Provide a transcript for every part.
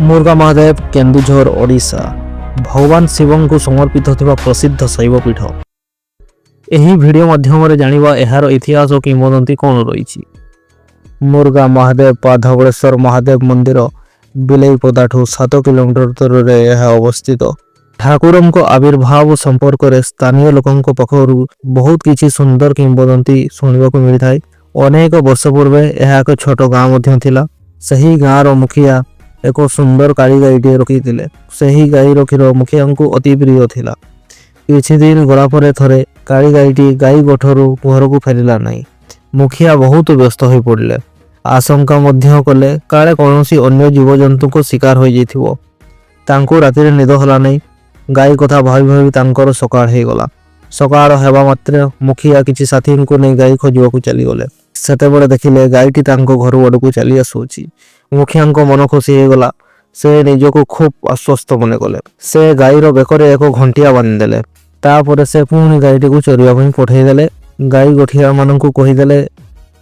मुर्गा महादेव केन्दुझर ओडिशा भगवान शिव को समर्पित थिबा प्रसिद्ध शैवपीठ। एही वीडियो माध्यम जानिबा एहार इतिहास और किंवदंती कौन रही। मुर्गा महादेव बा धवळेश्वर महादेव मंदिर बिलेईपदाठू 7 किलोमीटर दूर अवस्थित। ठाकुर आविर्भाव संपर्क में स्थानीय लोकों पक्षर बहुत किसी सुंदर किंवदंती शुणा मिलता है। अनेक वर्ष पूर्व यह एक छोट गाँव सही गाँव मुखिया एक सुंदर काली गाईटे रखी सही गाईर क्षीर मुखिया को अति प्रिय थिला। किछि दिन गलापर थरे काली गाईटी गाई गोठरू घर को फेरला नहीं। मुखिया बहुत व्यस्त हो पड़े। आशंका मध्य कले काले कौन अन्य जीवजंतु को शिकार हो जाइथिबो। तांको रातिर निद हला नहीं। गाई कथा भावी भावी तांकर सकाळ हे गला। सकाळ हेबा मात्र मुखिया किछि साथी को नहीं गाई खोजवा को चली गले। सेतेबेले देखिले गाईटी तांको घर आड़कू चली आसुची। मुखिया मन खुशी हो गला। से निजको खूब आश्वस्त मन कले। से गाईर बेकरे एक घंटिया बांधिदेले। तापर से पुणी गाईटी को चरिया पठेदेले। गाई गठिया मान कहीदेले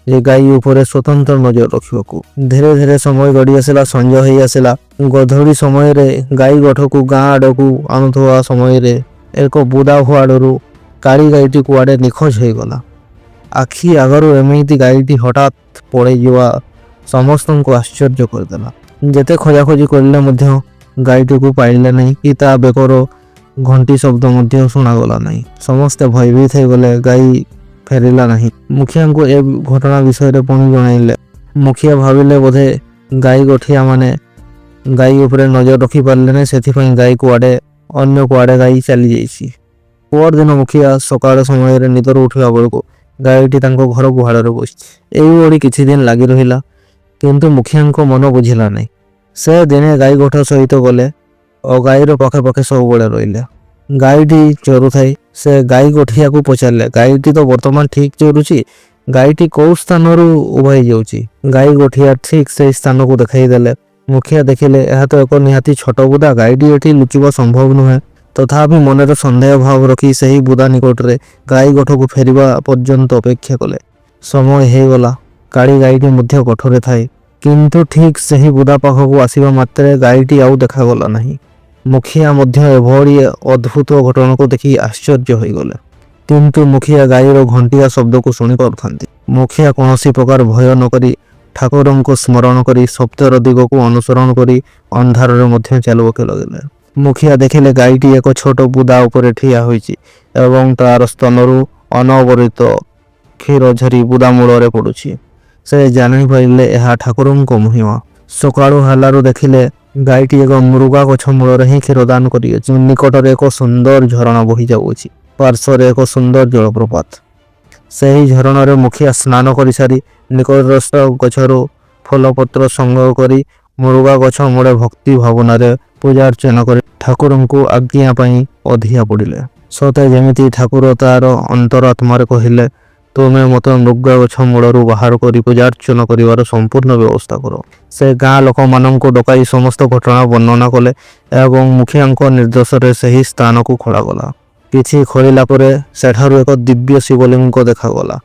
जे गाई उपरे स्वतंत्र नजर रखा। धीरे धीरे समय गड़ी आसला। संज हो आसला। गधड़ी समय गाई गठ को गाँ आड़कू आणुवा समय एक बुदा हुआड़ू काली गाईटी कुआड़े निखोज हो गला। आखि आगर एमती गाईटी हठात पड़े जा समस्त को आश्चर्य करदेला। जेते खोजाखोजी करले गाईटी को पाइले नहीं कि ता बेकर घंटी शब्द शुणागला नहीं। समस्ते भयभीत हो गले। गाई फेरिला नहीं। मुखिया को ए घटना विषय में पुणी जणाइले। मुखिया भाविले बोधे गाई गठिया माने गाई उपरे नजर रखी पारे नहीं। से गाई कुआड़े अन्य कुआड़े गाई चली जाइए। पर दिन मुखिया सकाळ समय निदर उठा बेलू गाईटी घर गुहाड़ बस यही किछि दिन लगी रहा। किंतु मुखिया मन बुझिला नहीं। से दिने गाई गोठ सहित गले और गाईर पाखे पाखे सब बड़े रहिले। गाईटी चरुथाई से गाई गोठिया को पचारे गाईटी तो बर्तमान ठीक चरुची। गाईटी कौ स्थान उभाई जाऊँगी। गाई गोठिया ठीक से स्थान को देखाई देले। मुखिया देखिले यह तो एक निहाती छोट बुदा। गाईटी एटी लुचिबा संभव नुहे। तथापि मनरे सन्देह भाव रखी सही बुदा निकटरे गाई गोठ को फेरिबा पर्यंत अपेक्षा कले। समय हो गला। काली गाईटी मध्य गठरे थाए। किंतु ठीक सही बुदा पाखक आसवा मात्रे गाईटी आउ देखागला नहीं। मुखिया मध्य एभली अद्भुत घटना को देखी आश्चर्य हो गले। किंतु मुखिया गाईर घंटिया शब्द को शुणी पारथांती। मुखिया कौन प्रकार भय न करी ठाकुर को स्मरण करी सप्तर दिग को अनुसरण करी अंधार मध्य चलबके लगे। मुखिया देखिले गाईटी एक छोट बुदा उपरे ठिया होइछि एवं तार स्तनरु अनवरत क्षीर झरी बुदा मूल पड़ुछि। से जानि पाइले यह ठाकुर को महिमा। सकाळु हालारु देखिले गाईटी एक मुरुगा गछ मूल ही क्षीरदान करी निकटर एक सुंदर झरणा बही जाऊँगी। पार्श्वर एक सुंदर जलप्रपात। से ही झरण मुखिया स्नान कर सारी निकटस्थ गछरु फलपत्र संग्रह करी मुरुगा गछ मूले भक्ति भावना पूजा अर्चना कर ठाकुर को आज्ञा अधिया पड़े। सते जमी ठाकुर तार अंतरात्मार कहले तुमे मत मृगा गछ मूल बाहर कर पूजा अर्चना कर संपूर्ण व्यवस्था कर। से गाँ लोक मान डकाई समस्त घटना वर्णना कले एवं मुखिया निर्देश से स्थान को खोलागला। किछि खोलिला परे सेठारु एक दिव्य शिवलिंग देखागला।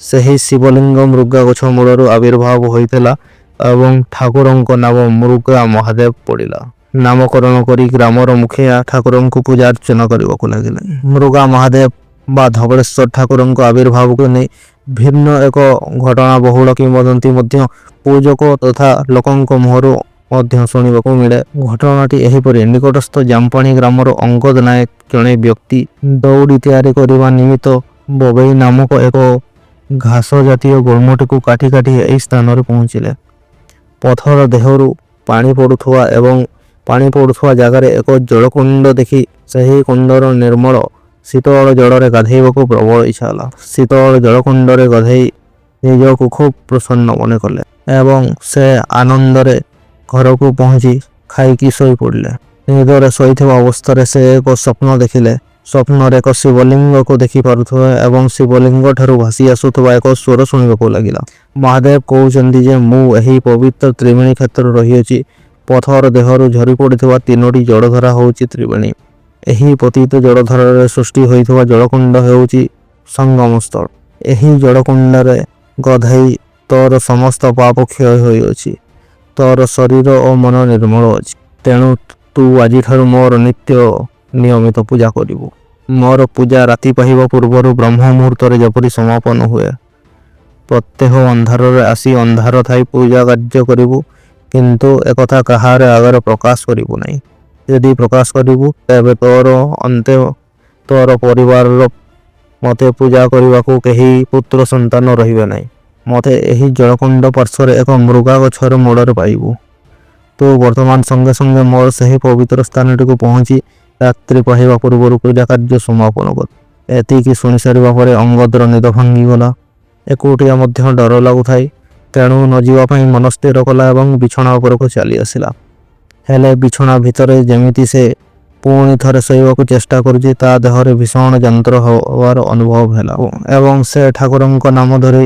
से शिवलिंग मृगा गछ मूल आविर्भाव होइतेला एवं ठाकुर नाम मुरुगा महादेव पड़ा। नामकरण करी ग्रामर मुखिया ठाकुर को पूजा अर्चना करने को लगे। मुरुगा महादेव बा धवळेश्वर ठाकुर आविर्भाव को नहीं भिन्न एक घटना बहुल किंवदंती पूजक तथा लोकों मुहर शुणा मिले। घटनाटी एहीपरि निकटस्थ जामपाणी ग्रामर अंगद नायक जड़े व्यक्ति दौड़ी तैयारी करने निमित्त बबई नामक एक घास जातीय गुल्मटी को काटी काटी यही स्थान पहुँचले। पथर देहरु पानी पड़ुवा एवं पानी पड़ुवा जगार एक जलकुंड देखी सही कुंडर निर्मल शीतल जल गाधेबा को प्रबल इच्छा है। शीतल जलकुंडे गाधे निजक खूब प्रसन्न मन कले एवं से आनंदरे घर को पहुँची खाई शोई पड़े। निदरे शोवा अवस्था से एक स्वप्न देखिले। स्वप्न एक शिवलिंग को देखी पारुथवा एवं शिवलिंग ठारू भासी आसुथवा एक स्वर शुणा लगिला। महादेव कहउचंदी जे मु एही पवित्र त्रिवेणी क्षेत्र रही। पथर देहरु झरी पड़िथवा 3टी जलधारा होउची त्रिवेणी। एही पतित जलधारा सृष्टि होइथवा जलकुंड हेउची संगम स्थल। एही जलकुंड रे गधाई तोर समस्त पाप क्षय होइछि। ତୋର ଶରୀର ଓ ମନ ନିର୍ମଳ ଅଛି। ତେଣୁ ତୁ ଆଜିଠାରୁ ମୋର ନିତ୍ୟ ନିୟମିତ ପୂଜା କରିବୁ। ମୋର ପୂଜା ରାତି ପାହିବା ପୂର୍ବରୁ ବ୍ରହ୍ମ ମୁହୂର୍ତ୍ତରେ ଯେପରି ସମାପନ ହୁଏ। ପ୍ରତ୍ୟହ ଅନ୍ଧାରରେ ଆସି ଅନ୍ଧାର ଥାଇ ପୂଜା କାର୍ଯ୍ୟ କରିବୁ, କିନ୍ତୁ ଏକଥା କାହାର ଆଗରେ ପ୍ରକାଶ କରିବୁ ନାହିଁ। ଯଦି ପ୍ରକାଶ କରିବୁ ତେବେ ଅନ୍ତେ ତୋର ପରିବାରର ମୋତେ ପୂଜା କରିବାକୁ କେହି ପୁତ୍ର ସନ୍ତାନ ରହିବେ ନାହିଁ। ମୋତେ ଏହି ଜଳକୁଣ୍ଡ ପାର୍ଶ୍ୱରେ ଏକ ମୃଗା ଗଛର ମୂଳରେ ପାଇବୁ। ତୁ ବର୍ତ୍ତମାନ ସଙ୍ଗେ ସଙ୍ଗେ ମୋର ସେହି ପବିତ୍ର ସ୍ଥାନଟିକୁ ପହଞ୍ଚି ରାତ୍ରି ପାହିବା ପୂର୍ବରୁ ପୂଜା କାର୍ଯ୍ୟ ସମାପନ କର। ଏତିକି ଶୁଣିସାରିବା ପରେ ଅଙ୍ଗଦର ନିଦ ଭାଙ୍ଗିଗଲା। ଏକୁଟିଆ ମଧ୍ୟ ଡର ଲାଗୁଥାଏ, ତେଣୁ ନ ଯିବା ପାଇଁ ମନସ୍ଥିର କଲା ଏବଂ ବିଛଣା ଉପରକୁ ଚାଲି ଆସିଲା। ହେଲେ ବିଛଣା ଭିତରେ ଯେମିତି ସେ ପୁଣି ଥରେ ଶୋଇବାକୁ ଚେଷ୍ଟା କରୁଛି, ତା ଦେହରେ ଭୀଷଣ ଯନ୍ତ୍ର ହେବାର ଅନୁଭବ ହେଲା ଏବଂ ସେ ଠାକୁରଙ୍କ ନାମ ଧରି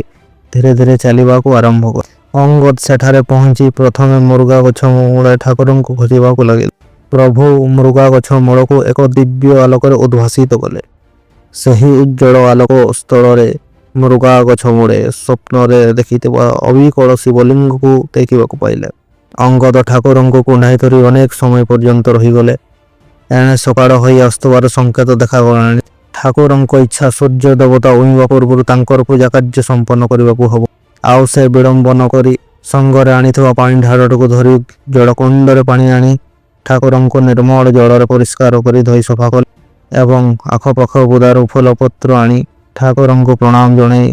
ଧୀରେ ଧୀରେ ଚାଲିବାକୁ ଆରମ୍ଭ କଲେ। ଅଙ୍ଗଦ ସେଠାରେ ପହଞ୍ଚି ପ୍ରଥମେ ମୃଗା ଗଛ ମୂଳେ ଠାକୁରଙ୍କୁ ଖୋଜିବାକୁ ଲାଗିଲେ। ପ୍ରଭୁ ମୃଗା ଗଛ ମୂଳକୁ ଏକ ଦିବ୍ୟ ଆଲୋକରେ ଉଦ୍ଭାସିତ କଲେ। ସେହି ଉଜ୍ଜଳ ଆଲୋକ ସ୍ଥଳରେ ମୃଗା ଗଛ ମୂଳେ ସ୍ୱପ୍ନରେ ଦେଖିଥିବା ଅବିକଳ ଶିବଲିଙ୍ଗକୁ ଦେଖିବାକୁ ପାଇଲେ। ଅଙ୍ଗଦ ଠାକୁରଙ୍କୁ କୁଣ୍ଢାଇ ଧରି ଅନେକ ସମୟ ପର୍ଯ୍ୟନ୍ତ ରହିଗଲେ। ଏଣେ ସକାଳ ହୋଇ ଆସୁଥିବାର ସଂକେତ ଦେଖାଗଲାଣି। ଠାକୁରଙ୍କ ଇଚ୍ଛା ସୂର୍ଯ୍ୟ ଦେବତା ଉଇଁବା ପୂର୍ବରୁ ତାଙ୍କର ପୂଜା କାର୍ଯ୍ୟ ସମ୍ପନ୍ନ କରିବାକୁ ହେବ। ଆଉ ସେ ବିଳମ୍ବ ନ କରି ସଙ୍ଗରେ ଆଣିଥିବା ପାଣି ଢାଳଟିକୁ ଧରି ଜଳକୁଣ୍ଡରେ ପାଣି ଆଣି ଠାକୁରଙ୍କୁ ନିର୍ମଳ ଜଳରେ ପରିଷ୍କାର କରି ଧୋଇ ସଫା କଲେ ଏବଂ ଆଖପାଖ ବୁଦାରୁ ଫୁଲପତ୍ର ଆଣି ଠାକୁରଙ୍କୁ ପ୍ରଣାମ ଜଣାଇ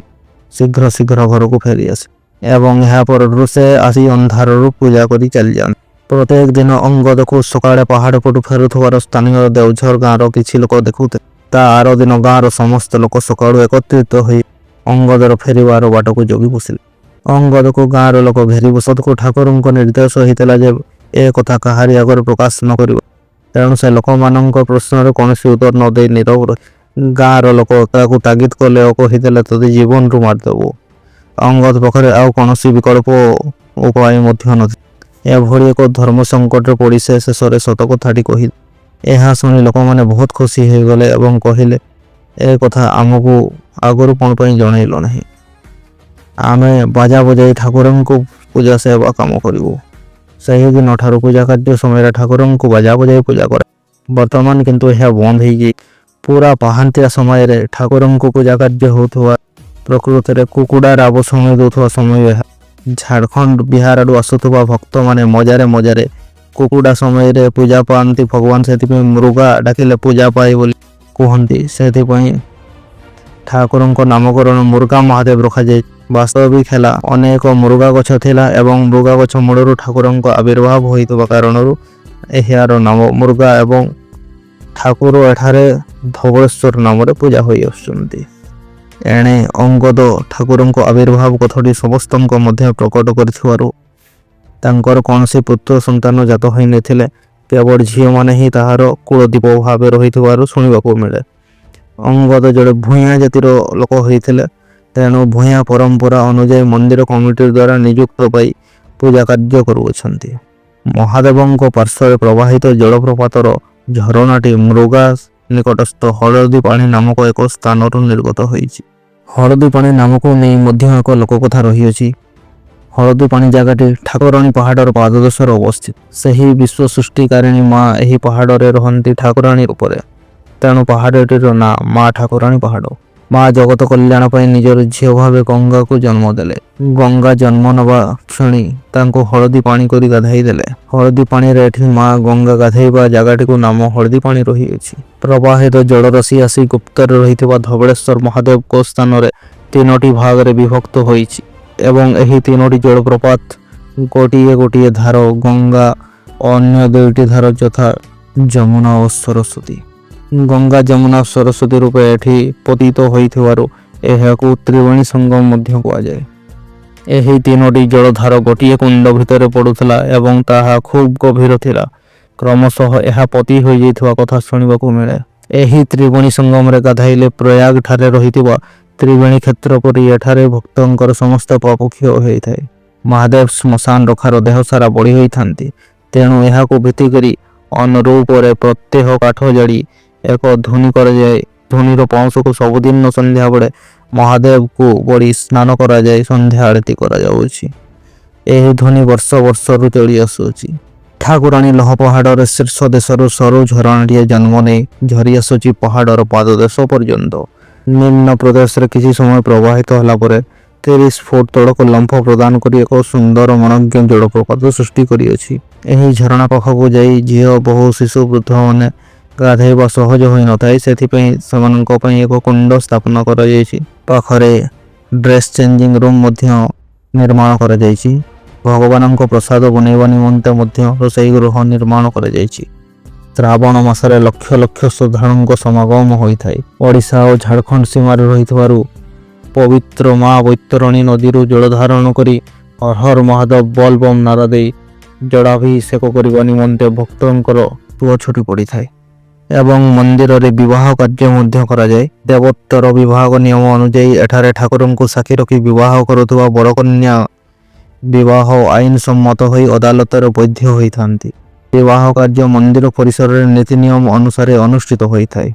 ଶୀଘ୍ର ଶୀଘ୍ର ଘରକୁ ଫେରି ଆସେ ଏବଂ ଏହା ପରଠୁ ସେ ଆସି ଅନ୍ଧାରରୁ ପୂଜା କରି ଚାଲିଯାଆନ୍ତି। ପ୍ରତ୍ୟେକ ଦିନ ଅଙ୍ଗଦକୁ ସକାଳେ ପାହାଡ଼ ପଟୁ ଫେରୁଥିବାର ସ୍ଥାନୀୟ ଦେଓଝର ଗାଁର କିଛି ଲୋକ ଦେଖୁଥିଲେ। ତା ଆର ଦିନ ଗାଁର ସମସ୍ତ ଲୋକ ସକାଳୁ ଏକତ୍ରିତ ହୋଇ ଅଙ୍ଗଦର ଫେରିବାର ବାଟକୁ ଜଗି ବସିଲେ। ଅଙ୍ଗଦକୁ ଗାଁର ଲୋକ ଘେରି ବସତକୁ ଠାକୁରଙ୍କ ନିର୍ଦ୍ଦେଶ ହୋଇଥିଲା ଯେ ଏ କଥା କାହାରି ଆଗରେ ପ୍ରକାଶ ନ କରିବ। ତେଣୁ ସେ ଲୋକମାନଙ୍କ ପ୍ରଶ୍ନର କୌଣସି ଉତ୍ତର ନ ଦେଇ ନୀରବ ରହି ଗାଁର ଲୋକ ତାକୁ ତାଗିଦ କଲେ ଓ କହିଦେଲେ ତୋତେ ଜୀବନରୁ ମାରିଦେବୁ। ଅଙ୍ଗଦ ପାଖରେ ଆଉ କୌଣସି ବିକଳ୍ପ ଉପାୟ ମଧ୍ୟ ନଥିଲା। ଏଭଳି ଏକ ଧର୍ମ ସଙ୍କଟରେ ପଡ଼ି ସେ ଶେଷରେ ସତ କଥାଟି କହିଲେ। ଏହା ଶୁଣି ଲୋକମାନେ ବହୁତ ଖୁସି ହୋଇଗଲେ ଏବଂ କହିଲେ, ଏ କଥା ଆମକୁ ଆଗରୁ କ'ଣ ପାଇଁ ଜଣାଇଲ ନାହିଁ? ଆମେ ବାଜା ବଜାଇ ଠାକୁରଙ୍କୁ ପୂଜା ସେବା କାମ କରିବୁ। ସେହିଦିନ ଠାରୁ ପୂଜା କାର୍ଯ୍ୟ ସମୟରେ ଠାକୁରଙ୍କୁ ବାଜା ବଜାଇ ପୂଜା କରେ। ବର୍ତ୍ତମାନ କିନ୍ତୁ ଏହା ବନ୍ଦ ହୋଇଯାଇ ପୁରା ପାହାନ୍ତିଆ ସମୟରେ ଠାକୁରଙ୍କୁ ପୂଜା କାର୍ଯ୍ୟ ହେଉଥିବା, ପ୍ରକୃତରେ କୁକୁଡ଼ା ରାବ ଶୁଣି ଦେଉଥିବା ସମୟ ଏହା। ଝାଡ଼ଖଣ୍ଡ ବିହାର ଆଡ଼ୁ ଆସୁଥିବା ଭକ୍ତମାନେ ମଜାରେ କୁକୁଡ଼ା ସମୟରେ ପୂଜା ପାଆନ୍ତି ଭଗବାନ ସେଥିପାଇଁ ମୃଗା ଡାକିଲେ ପୂଜା ପାଏ ବୋଲି କୁହନ୍ତି। ସେଥିପାଇଁ ଠାକୁରଙ୍କ ନାମକରଣ ମୃଗା ମହାଦେବ ରଖାଯାଏ। ବାସ୍ତବିକ ହେଲା ଅନେକ ମୃଗା ଗଛ ଥିଲା ଏବଂ ମୃଗା ଗଛ ମୂଳରୁ ଠାକୁରଙ୍କ ଆବିର୍ଭାବ ହୋଇଥିବା କାରଣରୁ ଏହାର ନାମ ମୃଗା ଏବଂ ଠାକୁର ଏଠାରେ ଧବଳେଶ୍ୱର ନାମରେ ପୂଜା ହୋଇ ଆସୁଛନ୍ତି। ଏଣେ ଅଙ୍ଗଦ ଠାକୁରଙ୍କ ଆବିର୍ଭାବ କଥାଟି ସମସ୍ତଙ୍କ ମଧ୍ୟରେ ପ୍ରକଟ କରିଥିବାରୁ ତାଙ୍କର କୌଣସି ପୁତ୍ର ସନ୍ତାନ ଜାତ ହୋଇନଥିଲେ। କେବଳ ଝିଅମାନେ ହିଁ ତାହାର କୁଳଦୀପ ଭାବେ ରହିଥିବାରୁ ଶୁଣିବାକୁ ମିଳେ। ଅଙ୍ଗଦ ଜଣେ ଭୂୟାଁ ଜାତିର ଲୋକ ହୋଇଥିଲେ, ତେଣୁ ଭୂୟାଁ ପରମ୍ପରା ଅନୁଯାୟୀ ମନ୍ଦିର କମିଟି ଦ୍ୱାରା ନିଯୁକ୍ତ ପାଇ ପୂଜା କାର୍ଯ୍ୟ କରୁଅଛନ୍ତି। ମହାଦେବଙ୍କ ପାର୍ଶ୍ୱରେ ପ୍ରବାହିତ ଜଳପ୍ରପାତର ଝରଣାଟି ମୃଗା ନିକଟସ୍ଥ ହଳଦୀ ପାଣି ନାମକ ଏକ ସ୍ଥାନରୁ ନିର୍ଗତ ହୋଇଛି। ହଳଦୀ ପାଣି ନାମକୁ ନେଇ ମଧ୍ୟ ଏକ ଲୋକକଥା ରହିଅଛି। ହଳଦୀ ପାଣି ଜାଗାଟି ଠାକୁରାଣୀ ପାହାଡ଼ର ପାଦଦେଶରେ ଅବସ୍ଥିତ। ସେହି ବିଶ୍ୱ ସୃଷ୍ଟିକାରିଣୀ ମା ଏହି ପାହାଡ଼ରେ ରହନ୍ତି ଠାକୁରାଣୀ ରୂପରେ। ତେଣୁ ପାହାଡ଼ଟିର ନାଁ ମା ଠାକୁରାଣୀ ପାହାଡ଼। ମା ଜଗତ କଲ୍ୟାଣ ପାଇଁ ନିଜର ଝିଅ ଭାବେ ଗଙ୍ଗାକୁ ଜନ୍ମ ଦେଲେ। ଗଙ୍ଗା ଜନ୍ମ ନେବା କ୍ଷଣି ତାଙ୍କୁ ହଳଦୀ ପାଣି କରି ଗାଧୋଇ ଦେଲେ। ହଳଦୀ ପାଣିରେ ଏଠି ମା ଗଙ୍ଗା ଗାଧୋଇବା ଜାଗାଟିକୁ ନାମ ହଳଦୀ ପାଣି ରହିଅଛି। ପ୍ରବାହିତ ଜଳରାଶି ଆସି ଗୁପ୍ତରେ ରହିଥିବା ଧବଳେଶ୍ୱର ମହାଦେବଙ୍କ ସ୍ଥାନରେ 3ଟି ଭାଗରେ ବିଭକ୍ତ ହୋଇଛି ଏବଂ ଏହି 3ଟି ଜଳପ୍ରପାତ ଗୋଟିଏ ଗୋଟିଏ ଧାର ଗଙ୍ଗା ଓ ଅନ୍ୟ 2ଟି ଧାର ଯଥା ଯମୁନା ଓ ସରସ୍ୱତୀ। ଗଙ୍ଗା ଯମୁନା ସରସ୍ୱତୀ ରୂପେ ଏଠି ପତିତ ହୋଇଥିବାରୁ ଏହାକୁ ତ୍ରିବେଣୀ ସଙ୍ଗମ ମଧ୍ୟ କୁହାଯାଏ। ଏହି 3ଟି ଜଳଧାର ଗୋଟିଏ କୁଣ୍ଡ ଭିତରେ ପଡ଼ୁଥିଲା ଏବଂ ତାହା ଖୁବ୍ ଗଭୀର ଥିଲା। କ୍ରମଶଃ ଏହା ପତି ହୋଇଯାଇଥିବା କଥା ଶୁଣିବାକୁ ମିଳେ। ଏହି ତ୍ରିବେଣୀ ସଙ୍ଗମରେ ଗାଧୋଇଲେ ପ୍ରୟାଗ ଠାରେ ରହିଥିବା ତ୍ରିବେଣୀ କ୍ଷେତ୍ର ପରି ଏଠାରେ ଭକ୍ତଙ୍କର ସମସ୍ତ ପାପ କ୍ଷୟ ହୋଇଥାଏ। ମହାଦେବ ଶ୍ମଶାନ ରଖାର ଦେହ ସାରା ବଳି ହୋଇଥାନ୍ତି। ତେଣୁ ଏହାକୁ ଭିତ୍ତି କରି ଅନୁରୂପରେ ପ୍ରତ୍ୟହ କାଠ ଜାଳି ଏକ ଧୂନି କରାଯାଏ। ଧୂନିର ପାଉଁଶକୁ ସବୁଦିନ ସନ୍ଧ୍ୟାବେଳେ ମହାଦେବକୁ ବଳି ସ୍ନାନ କରାଯାଇ ସନ୍ଧ୍ୟା ଆଳତି କରାଯାଉଛି। ଏହି ଧ୍ୱନି ବର୍ଷ ବର୍ଷରୁ ଚଳି ଆସୁଅଛି। ଠାକୁରାଣୀ ଲହ ପାହାଡ଼ର ଶୀର୍ଷ ଦେଶରୁ ସରୁ ଝରଣାଟିଏ ଜନ୍ମ ନେଇ ଝରି ଆସୁଛି ପାହାଡ଼ର ପାଦଦେଶ ପର୍ଯ୍ୟନ୍ତ। ନିମ୍ନ ପ୍ରଦେଶରେ କିଛି ସମୟ ପ୍ରବାହିତ ହେଲା ପରେ 30 ଫୁଟ ତଳକୁ ଲମ୍ଫ ପ୍ରଦାନ କରି ଏକ ସୁନ୍ଦର ମନୋଜ୍ଞ ଜଳପ୍ରପାତ ସୃଷ୍ଟି କରିଅଛି। ଏହି ଝରଣା ପାଖକୁ ଯାଇ ଝିଅ, ବହୁ, ଶିଶୁ, ବୃଦ୍ଧମାନେ ଗାଧୋଇବା ସହଜ ହୋଇନଥାଏ। ସେଥିପାଇଁ ସେମାନଙ୍କ ପାଇଁ ଏକ କୁଣ୍ଡ ସ୍ଥାପନ କରାଯାଇଛି। ପାଖରେ ଡ୍ରେସ୍ ଚେଞ୍ଜିଂ ରୁମ୍ ମଧ୍ୟ ନିର୍ମାଣ କରାଯାଇଛି। ଭଗବାନଙ୍କ ପ୍ରସାଦ ବନେଇବା ନିମନ୍ତେ ମଧ୍ୟ ରୋଷେଇ ଗୃହ ନିର୍ମାଣ କରାଯାଇଛି। ଶ୍ରାବଣ ମାସରେ ଲକ୍ଷ ଲକ୍ଷ ଶ୍ରଦ୍ଧାଳୁଙ୍କ ସମାଗମ ହୋଇଥାଏ। ଓଡ଼ିଶା ଓ ଝାଡ଼ଖଣ୍ଡ ସୀମାରେ ରହିଥିବାରୁ ପବିତ୍ର ମା ବୈତରଣୀ ନଦୀରୁ ଜଳ ଧାରଣ କରି ହର ହର ମହାଦେବ ବୋଲ ବମ୍ ନାରା ଦେଇ ଜଳାଭିଷେକ କରିବା ନିମନ୍ତେ ଭକ୍ତଙ୍କର ସୁଅ ଛୁଟି ପଡ଼ିଥାଏ ଏବଂ ମନ୍ଦିରରେ ବିବାହ କାର୍ଯ୍ୟ ମଧ୍ୟ କରାଯାଏ। ଦେବୋତ୍ତର ବିଭାଗ ନିୟମ ଅନୁଯାୟୀ ଏଠାରେ ଠାକୁରଙ୍କୁ ସାକ୍ଷୀ ରଖି ବିବାହ କରୁଥିବା ବରକନ୍ୟା ବିବାହ ଆଇନ ସମ୍ମତ ହୋଇ ଅଦାଲତରେ ବୈଧ ହୋଇଥାନ୍ତି। ବିବାହ କାର୍ଯ୍ୟ ମନ୍ଦିର ପରିସରରେ ନୀତି ନିୟମ ଅନୁସାରେ ଅନୁଷ୍ଠିତ ହୋଇଥାଏ।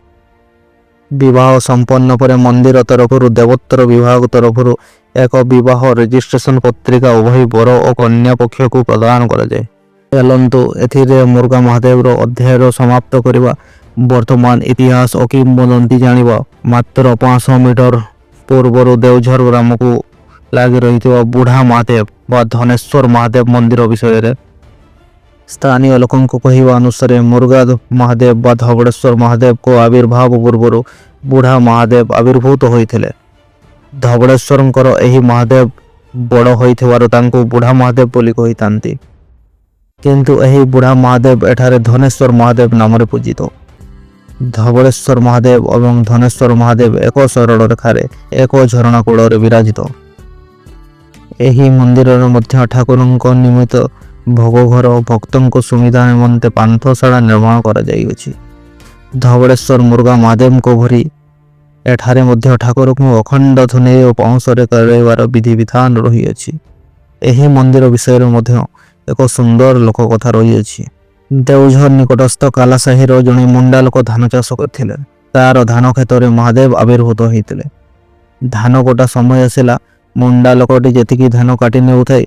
ବିବାହ ସମ୍ପନ୍ନ ପରେ ମନ୍ଦିର ତରଫରୁ ଦେବୋତ୍ତର ବିଭାଗ ତରଫରୁ ଏକ ବିବାହ ରେଜିଷ୍ଟ୍ରେସନ ପତ୍ରିକା ଉଭୟ ବର ଓ କନ୍ୟା ପକ୍ଷକୁ ପ୍ରଦାନ କରାଯାଏ। ଚାଲନ୍ତୁ ଏଥିରେ ମୁର୍ଗା ମହାଦେବର ଅଧ୍ୟାୟର ସମାପ୍ତ କରିବା। ବର୍ତ୍ତମାନ ଇତିହାସ ଓ କିମ୍ବଦନ୍ତୀ ଜାଣିବା। ମାତ୍ର 500 ମିଟର ପୂର୍ବରୁ ଦେଓଝର ଗ୍ରାମକୁ ଲାଗି ରହିଥିବା ବୁଢ଼ା ମହାଦେବ ବା ଧନେଶ୍ୱର ମହାଦେବ ମନ୍ଦିର ବିଷୟରେ ସ୍ଥାନୀୟ ଲୋକଙ୍କ କହିବା ଅନୁସାରେ ମୁର୍ଗା ମହାଦେବ ବା ଧବଳେଶ୍ୱର ମହାଦେବଙ୍କ ଆବିର୍ଭାବ ପୂର୍ବରୁ ବୁଢ଼ା ମହାଦେବ ଆବିର୍ଭୂତ ହୋଇଥିଲେ। ଧବଳେଶ୍ୱରଙ୍କର ଏହି ମହାଦେବ ବଡ଼ ହୋଇଥିବାରୁ ତାଙ୍କୁ ବୁଢ଼ା ମହାଦେବ ବୋଲି କହିଥାନ୍ତି। କିନ୍ତୁ ଏହି ବୁଢ଼ା ମହାଦେବ ଏଠାରେ ଧନେଶ୍ୱର ମହାଦେବ ନାମରେ ପୂଜିତ। ଧବଳେଶ୍ୱର ମହାଦେବ ଏବଂ ଧନେଶ୍ୱର ମହାଦେବ ଏକ ସରଳ ରେଖାରେ ଏକ ଝରଣା କୂଳରେ ବିରାଜିତ। ଏହି ମନ୍ଦିରରେ ମଧ୍ୟ ଠାକୁରଙ୍କ ନିମିତ୍ତ ଭୋଗ ଘର ଓ ଭକ୍ତଙ୍କ ସୁବିଧା ନିମନ୍ତେ ପାନ୍ଥଶାଳା ନିର୍ମାଣ କରାଯାଇଅଛି। ଧବଳେଶ୍ୱର ମୁର୍ଗା ମହାଦେବଙ୍କ ଭଳି ଏଠାରେ ମଧ୍ୟ ଠାକୁରଙ୍କୁ ଅଖଣ୍ଡ ଧୂନି ଓ ପାଉଁଶରେ କରାଇବାର ବିଧିବିଧାନ ରହିଅଛି। ଏହି ମନ୍ଦିର ବିଷୟରେ ମଧ୍ୟ ଏକ ସୁନ୍ଦର ଲୋକକଥା ରହିଅଛି। ଦେଓଝର ନିକଟସ୍ଥ କାଲାସାହିର ଜଣେ ମୁଣ୍ଡା ଲୋକ ଧାନ ଚାଷ କରିଥିଲେ। ତାର ଧାନ କ୍ଷେତରେ ମହାଦେବ ଆବିର୍ଭୂତ ହୋଇଥିଲେ। ଧାନ କଟା ସମୟ ଆସିଲା। ମୁଣ୍ଡା ଲୋକଟି ଯେତିକି ଧାନ କାଟି ନେଉଥାଏ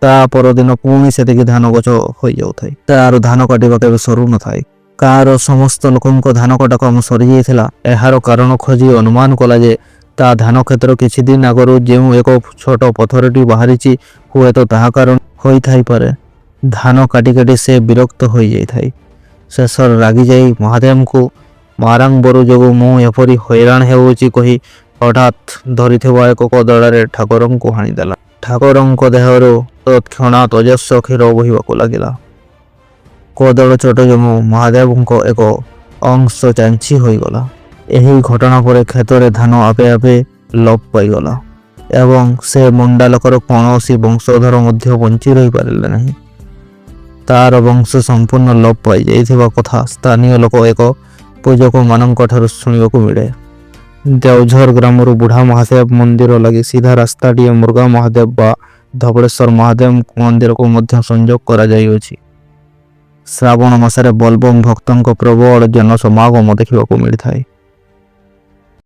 ତା ପରଦିନ ପୁଣି ସେତିକି ଧାନ ଗଛ ହୋଇଯାଉଥାଏ। ତାର ଧାନ କାଟିବା କେବେ ସରୁନଥାଏ। ଗାଁର ସମସ୍ତ ଲୋକଙ୍କ ଧାନ କଟା କାମ ସରିଯାଇଥିଲା। ଏହାର କାରଣ ଖୋଜି ଅନୁମାନ କଲା ଯେ ତା ଧାନ କ୍ଷେତ୍ର କିଛି ଦିନ ଆଗରୁ ଯେଉଁ ଏକ ଛୋଟ ପଥରଟି ବାହାରିଛି ହୁଏତ ତାହା କାରଣ ହୋଇଥାଇପାରେ। ଧାନ କାଟି କାଟି ସେ ବିରକ୍ତ ହୋଇଯାଇଥାଏ। ଶେଷରେ ରାଗିଯାଇ ମହାଦେବଙ୍କୁ ବାରମ୍ବାର ଯୋଗୁଁ ମୁଁ ଏପରି ହଇରାଣ ହେଉଛି କହି ହଠାତ୍ ଧରିଥିବା ଏକ କୋଦାଳରେ ଠାକୁରଙ୍କୁ ହାଣିଦେଲା। ଠାକୁରଙ୍କ ଦେହରୁ ତତ୍କ୍ଷଣାତ୍ ଅଜସ୍ର କ୍ଷୀର ବୋହିବାକୁ ଲାଗିଲା। କୋଦାଳ ଚୋଟ ଯୋଗୁଁ ମହାଦେବଙ୍କ ଏକ ଅଂଶ ଚାଞ୍ଚି ହୋଇଗଲା। ଏହି ଘଟଣା ପରେ କ୍ଷେତରେ ଧାନ ଆପେ ଆପେ ଲୋପ ପାଇଗଲା ଏବଂ ସେ ମୁଣ୍ଡା ଲୋକର କୌଣସି ବଂଶଧର ମଧ୍ୟ ବଞ୍ଚି ରହିପାରିଲେ ନାହିଁ। ତାର ବଂଶ ସମ୍ପୂର୍ଣ୍ଣ ଲୋପ ପାଇଯାଇଥିବା କଥା ସ୍ଥାନୀୟ ଲୋକ ଏକ ପୂଜକମାନଙ୍କ ଠାରୁ ଶୁଣିବାକୁ ମିଳେ। ଦେଓଝର ଗ୍ରାମରୁ ବୁଢ଼ା ମହାଦେବ ମନ୍ଦିର ଲାଗି ସିଧା ରାସ୍ତାଟିଏ ମୁର୍ଗା ମହାଦେବ ବା ଧବଳେଶ୍ୱର ମହାଦେବ ମନ୍ଦିରକୁ ମଧ୍ୟ ସଂଯୋଗ କରାଯାଇଅଛି। ଶ୍ରାବଣ ମାସରେ ବୋଲବମ୍ ଭକ୍ତଙ୍କ ପ୍ରବଳ ଜନସମାଗମ ଦେଖିବାକୁ ମିଳିଥାଏ।